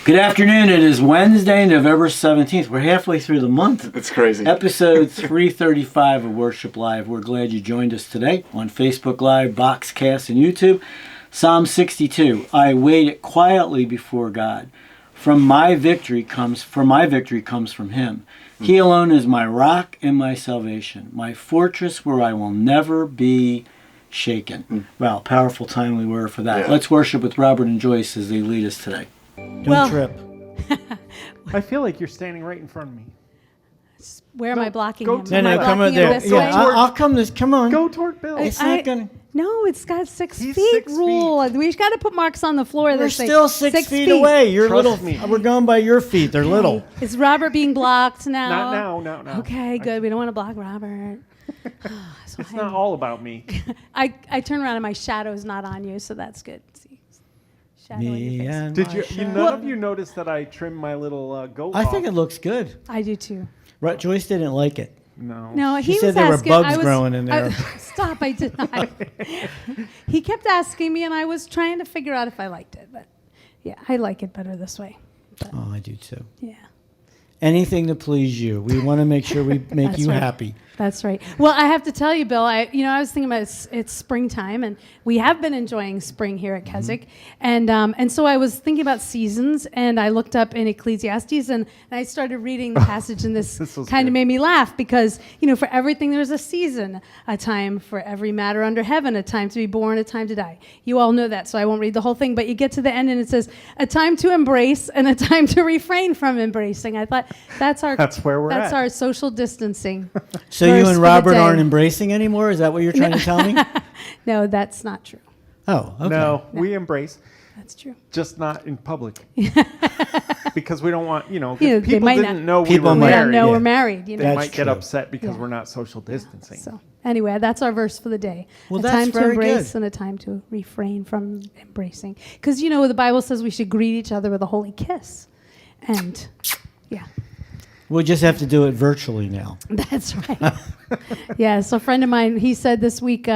Good afternoon. It is Wednesday, November 17th. We're halfway through the month. It's crazy. Episode 335 of Worship Live. We're glad you joined us today on Facebook Live, Boxcast, and YouTube. Psalm 62. I waited quietly before God. My victory comes from Him. He alone is my rock and my salvation, my fortress where I will never be shaken. Wow, powerful, timely word for that. Yeah. Let's worship with Robert and Joyce as they lead us today. Don't trip. I feel like you're standing right in front of me. Where am I blocking go him? to Am my I left. come blocking on him there. this Yeah, way? I'll come this. Come on. Go toward Bill. It's not gonna. No, it's got 6 He's feet 6 rule. We got to put marks on the floor. We're that say still 6 feet away. You're Trust little. me. We're going by your feet. They're little. Is Robert being blocked now? Not now, no. Okay, good. We don't want to block Robert. So It's not all about me. I turn around and my shadow's not on you, so that's good. See, shadow on Me your face. and Did my you? shadow. None of you noticed that I trimmed my little goat? I think off? it looks good. I do too. Right, Joyce didn't like it. No. No, She he said was there were asking. bugs growing in there. Stop! I did not. He kept asking me, and I was trying to figure out if I liked it. But yeah, I like it better this way. But, Oh, I do too. yeah. Anything to please you. We want to make sure we make That's you right. happy. That's right. Well, I have to tell you, Bill, I was thinking about it's springtime, and we have been enjoying spring here at Keswick. And so I was thinking about seasons, and I looked up in Ecclesiastes, and I started reading the passage, and this This was kind of good. made me laugh because, for everything there's a season, a time for every matter under heaven, a time to be born, a time to die. You all know that, so I won't read the whole thing, but you get to the end, and it says, a time to embrace and a time to refrain from embracing. I thought that's where we're That's at. our social distancing. So you Verse for and the Robert day. aren't embracing anymore? Is that what you're trying to tell me? No, that's not true. Oh, okay. No, we embrace, That's true. just not in public. Because we don't want, if Yeah, they people might didn't not- know we People were might- Yeah, married, no, yeah. we're married. they That's might get true. upset because Yeah. we're not social distancing. So anyway, that's our verse for the day. Well, a that's time to very embrace good. and a time to refrain from embracing. Because, the Bible says we should greet each other with a holy kiss. And, yeah. We'll just have to do it virtually now. That's right. Yeah, so a friend of mine, he said this week,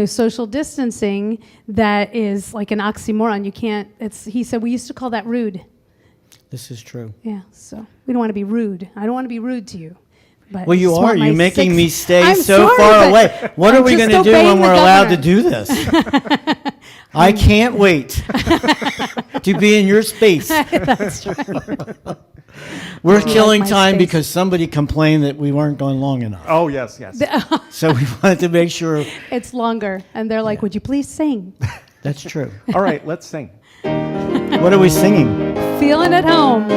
social distancing, that is like an oxymoron. You can't, he said, we used to call that rude. This is true. Yeah, so we don't want to be rude. I don't want to be rude to you. But Well, I you just are. want my You're making 6 me stay I'm so sorry, far but away. What I'm are we just going to do obeying when the we're allowed to governor. do this? I can't wait to be in your space. That's right. We're killing my time space. because somebody complained that we weren't going long enough. Oh, yes. So we wanted to make sure It's longer, and they're like, "Would you please sing?" that's true. All right, let's sing. What are we singing? Feeling at home.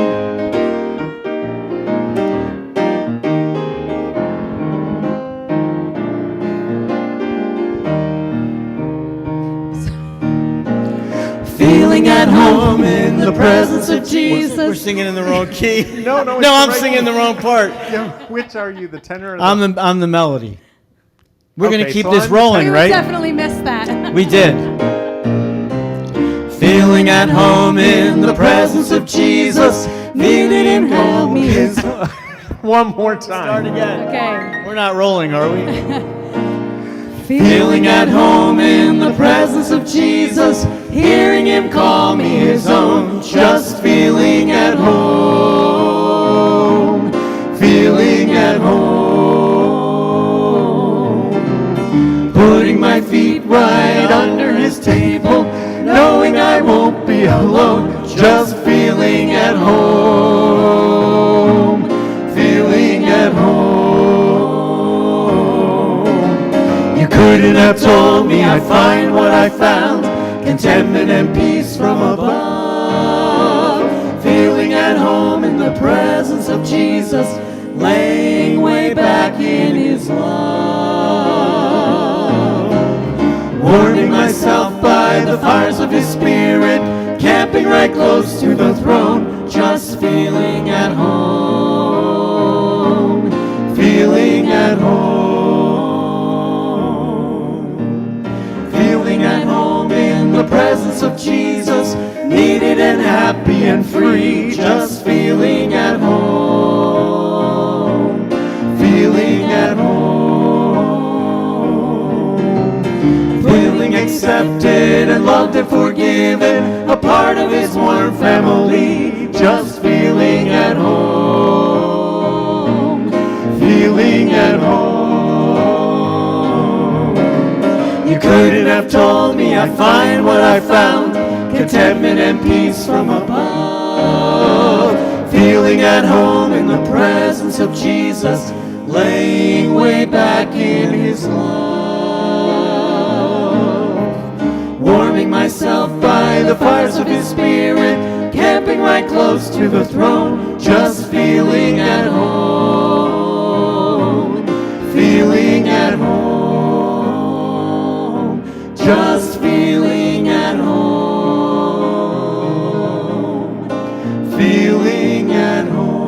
Feeling at home in the presence of Jesus. We're singing in the wrong key. No, it's No, I'm right. singing the wrong part. Yeah, which are you, the tenor or the... I'm the melody. We're going to Okay, keep so this I'm the rolling, We right? definitely missed that. We did. Feeling at home in the presence of Jesus. Feeling at home in... One more Start time. again. Okay. We're not rolling, are we? Feeling at home in the presence of Jesus, hearing him call me his own, just feeling at home, feeling at home, putting my feet right under his table, knowing I won't be alone, just feeling at home, feeling at home. You couldn't have told me I'd find what I found, contentment and peace from above, feeling at home in the presence of Jesus, laying way back in his love, warming myself by the fires of his spirit, camping right close to the throne, just feeling at home, feeling at home. Feeling at home in the presence of Jesus, needed and happy and free, just feeling at home, feeling at home, feeling feeling accepted and loved and forgiven, a part of his warm family, just feeling at home, feeling at home. You couldn't have told me I'd find what I found, contentment and peace from above, feeling at home in the presence of Jesus, laying way back in his love, warming myself by the fires of his spirit, camping right close to the throne, just feeling at home, feeling at home, just feeling at home, feeling at home.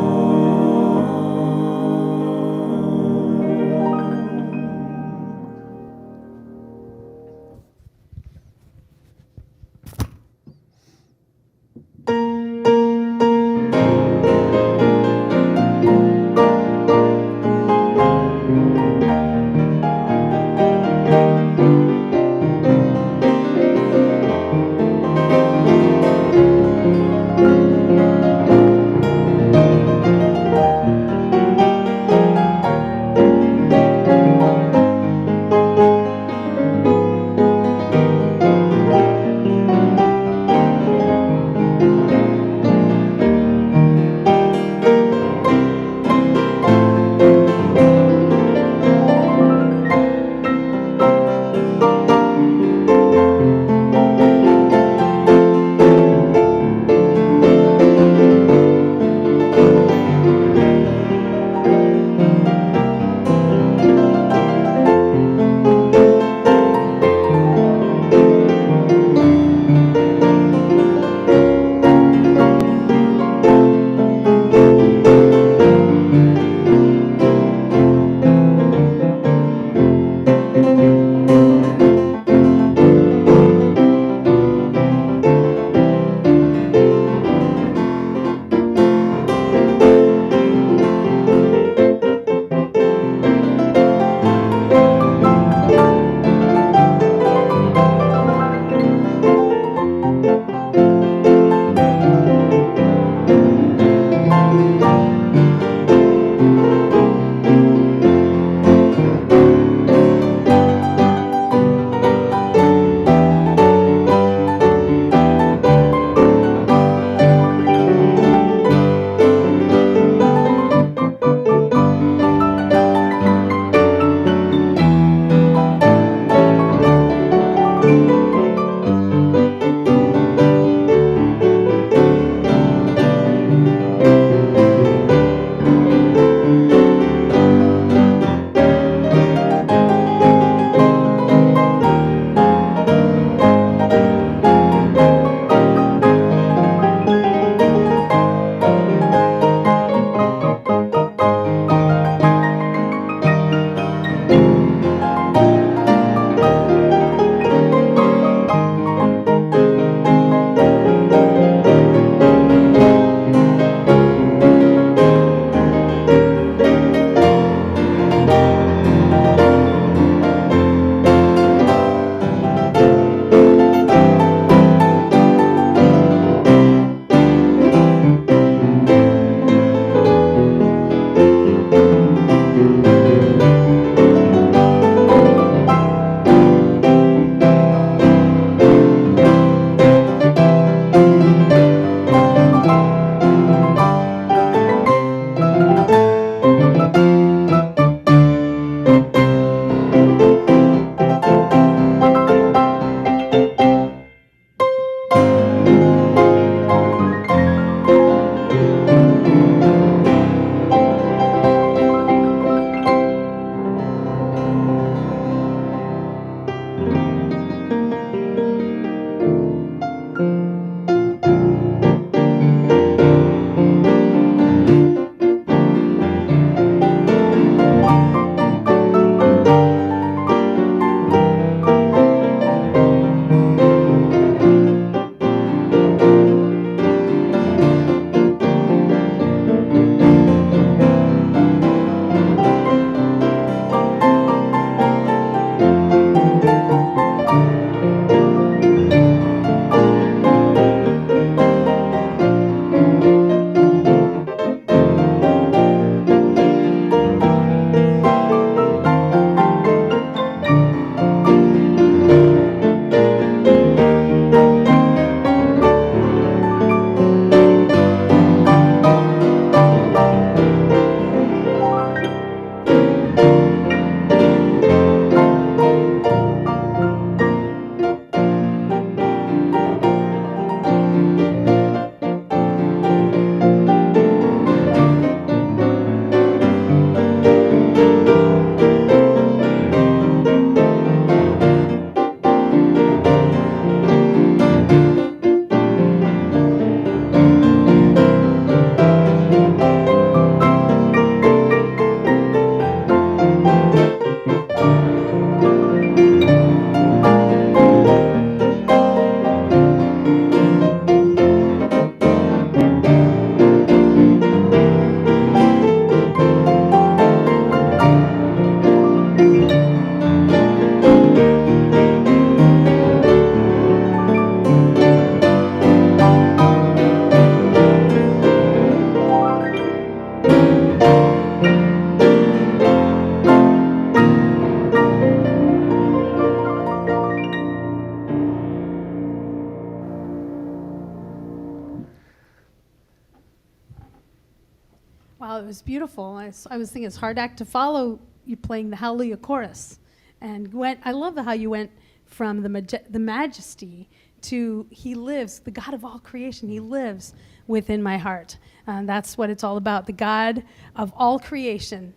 was beautiful. I was thinking it's a hard act to follow you playing the Hallelujah chorus. And I love how you went from the majesty to He lives, the God of all creation. He lives within my heart. And that's what it's all about. The God of all creation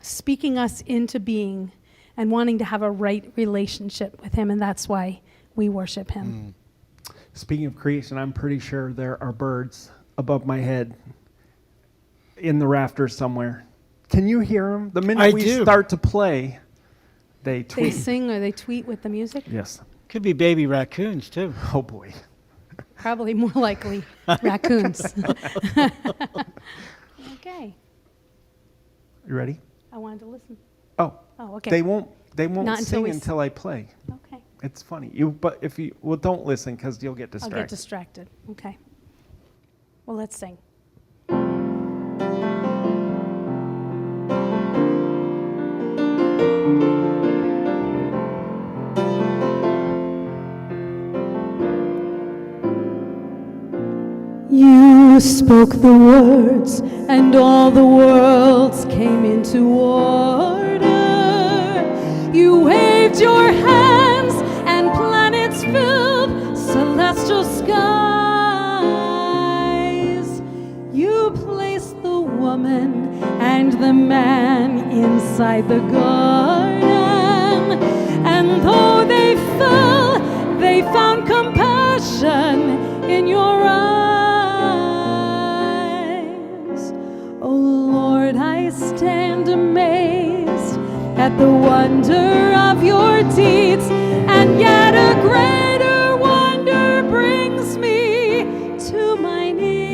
speaking us into being and wanting to have a right relationship with Him. And that's why we worship Him. Speaking of creation, I'm pretty sure there are birds above my head in the rafters somewhere. Can you hear them? The minute we start to play, they tweet. They sing or they tweet with the music? Yes. Could be baby raccoons, too. Oh, boy. Probably more likely raccoons. Okay. You ready? I wanted to listen. Oh, okay. They won't Not sing until I play. Okay. It's funny. Don't listen because you'll get distracted. I'll get distracted. Okay. Well, let's sing. You spoke the words, and all the worlds came into order. You waved your hands, and planets filled celestial skies. You placed the woman and the man inside the garden, and though they fell, they found compassion in your eyes. Oh Lord, I stand amazed at the wonder of your deeds, and yet a greater wonder brings me to my knees.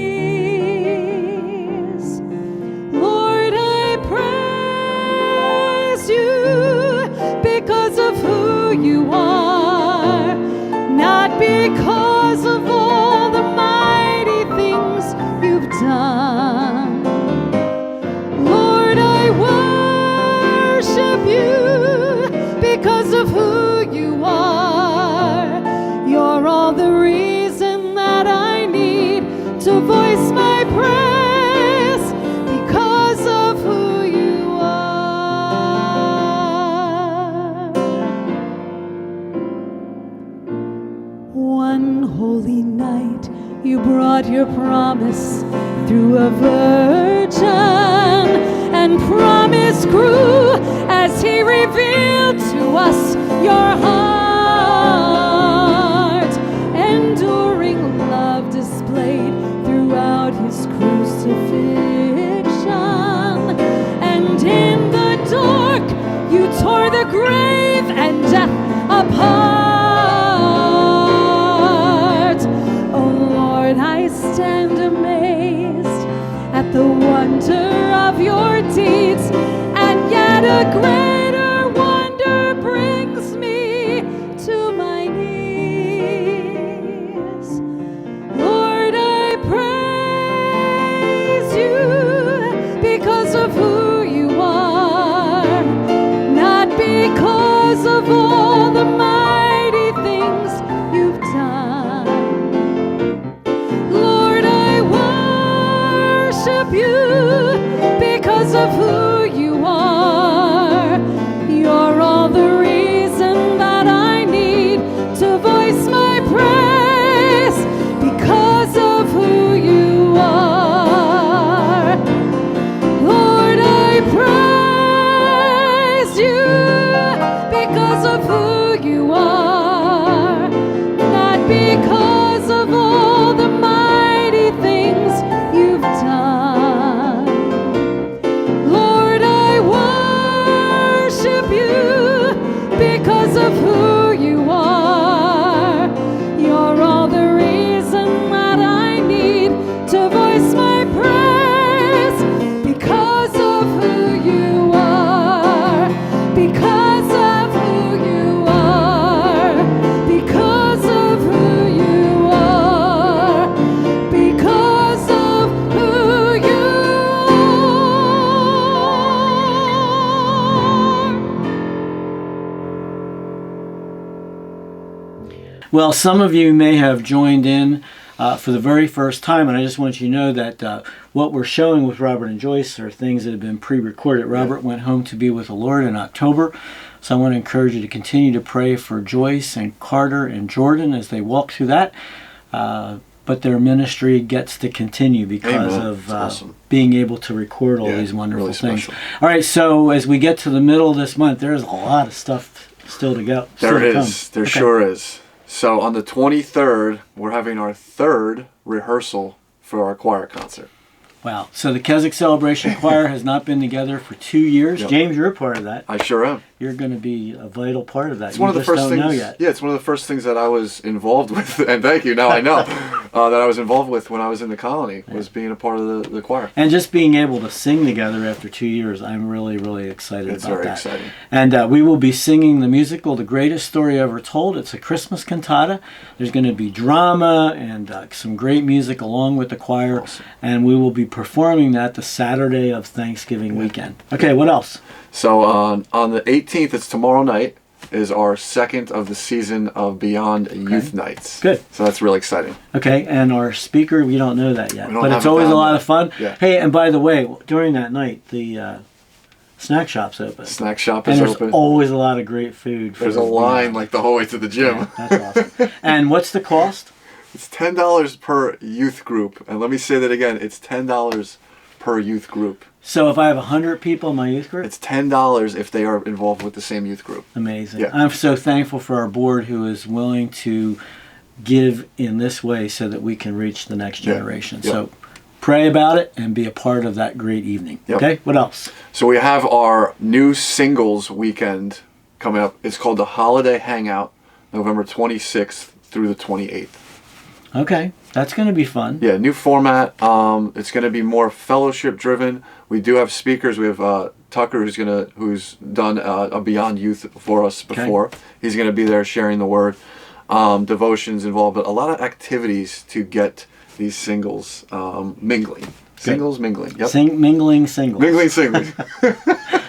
Lord, I praise you because of who you are, not because of all the mighty things you've done. Lord, I worship you because of who you are. You're all the reason that I need to voice my praise because of who you are. One holy night you brought your promise through a virgin, and promise grew as He revealed to us your heart. Enduring love displayed throughout His crucifixion, and in the dark you tore the grave and death apart. Oh Lord, I stand amazed at the wonder of your deeds, and yet a greater wonder brings me to my knees. Lord, I praise you because of who you are, not because of all the mighty things you've done. Lord, I worship you because of who you are. You're all the reason that I need to voice my praise because of who you are. Lord, I praise you because of who you are, not because of all the mighty things you've done. Lord, I worship you because of who you are. You're all the reason that I need to voice my praise because of who you are, because of who you are, because of who you are, because of who you are. Well, some of you may have joined in for the very first time. And I just want you to know that what we're showing with Robert and Joyce are things that have been pre-recorded. Robert went home to be with the Lord in October. So I want to encourage you to continue to pray for Joyce and Carter and Jordan as they walk through that. But their ministry gets to continue because of being able to record all these wonderful things. All right, so as we get to the middle of this month, there's a lot of stuff still to go. There is. There sure is. So on the 23rd, we're having our third rehearsal for our choir concert. Wow. So the Keswick Celebration Choir has not been together for 2 years. Yep. James, you're a part of that. I sure am. You're going to be a vital part of that. It's one of the first things. Yeah, it's one of the first things that I was involved with, and thank you. Now I know that I was involved with when I was in the colony was being a part of the choir. And just being able to sing together after 2 years, I'm really, really excited about that. It's very exciting. And we will be singing the musical, The Greatest Story Ever Told. It's a Christmas cantata. There's going to be drama and some great music along with the choir, and we will be performing that the Saturday of Thanksgiving weekend. Okay, what else? So on the 18th, it's tomorrow night, is our second of the season of Beyond Youth Nights. Good. So that's really exciting. Okay, and our speaker, we don't know that yet, but it's always a lot of fun. Yeah. Hey, and by the way, during that night, the snack shop's open. Snack shop is open. And there's always a lot of great food. There's a line like the whole way to the gym. Yeah, that's awesome. And what's the cost? It's $10 per youth group. And let me say that again, it's $10 per youth group. So if I have 100 people in my youth group? It's $10 if they are involved with the same youth group. Amazing. Yeah. I'm so thankful for our board who is willing to give in this way so that we can reach the next generation. Yeah. So pray about it and be a part of that great evening. Yep. Okay, what else? So we have our new singles weekend coming up. It's called the Holiday Hangout, November 26th through the 28th. Okay, that's going to be fun. Yeah, new format. It's going to be more fellowship driven. We do have speakers. We have Tucker, who's done a Beyond Youth for us before. Okay. He's going to be there sharing the word. Devotions involved, but a lot of activities to get these singles mingling. Singles mingling. Yep. Mingling singles. Mingling singles.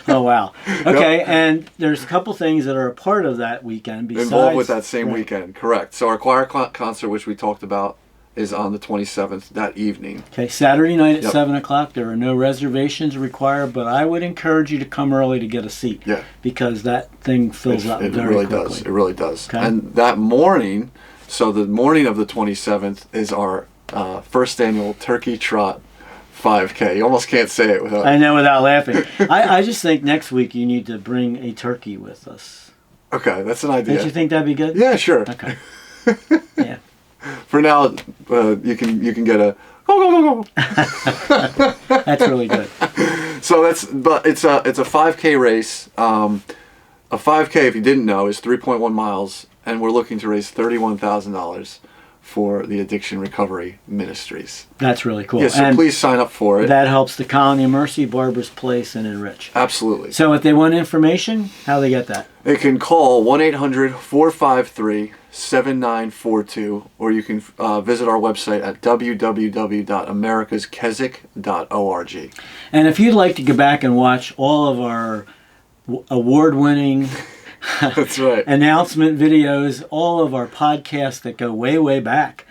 Oh wow. Okay, yep. And there's a couple things that are a part of that weekend besides involved with that same weekend. Correct. So our choir concert, which we talked about, is on the 27th that evening. Okay, Saturday night at 7 o'clock. There are no reservations required, but I would encourage you to come early to get a seat. Yeah. Because that thing fills up very quickly. It really does. Okay. And that morning, so the morning of the 27th is our first annual Turkey Trot 5K. You almost can't say it without... I know, without laughing. I just think next week you need to bring a turkey with us. Okay, that's an idea. Don't you think that'd be good? Yeah, sure. Okay. Yeah. For now, you can get a go. That's really good. So it's a 5K race. A 5K, if you didn't know, is 3.1 miles, and we're looking to raise $31,000 for the Addiction Recovery Ministries. That's really cool. Yeah, so and please sign up for it. That helps the Colony of Mercy, Barbara's Place, and Enrich. Absolutely. So if they want information, how do they get that? They can call 1-800-453-7942, or you can visit our website at www.americaskeswick.org. And if you'd like to go back and watch all of our award-winning That's right. announcement videos, all of our podcasts that go way, way back,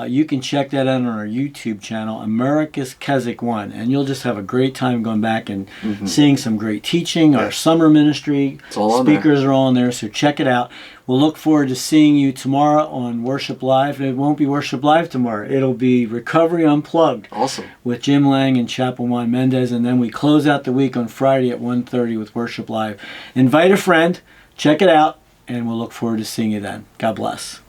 you can check that out on our YouTube channel, America's Keswick 1, and you'll just have a great time going back and seeing some great teaching. Our summer ministry speakers are all on there, so check it out. We'll look forward to seeing you tomorrow on Worship Live. It won't be Worship Live tomorrow. It'll be Recovery Unplugged. Awesome. With Jim Lang and Chaplain Juan Mendez, and then we close out the week on Friday at 1:30 with Worship Live. Invite a friend, check it out, and we'll look forward to seeing you then. God bless.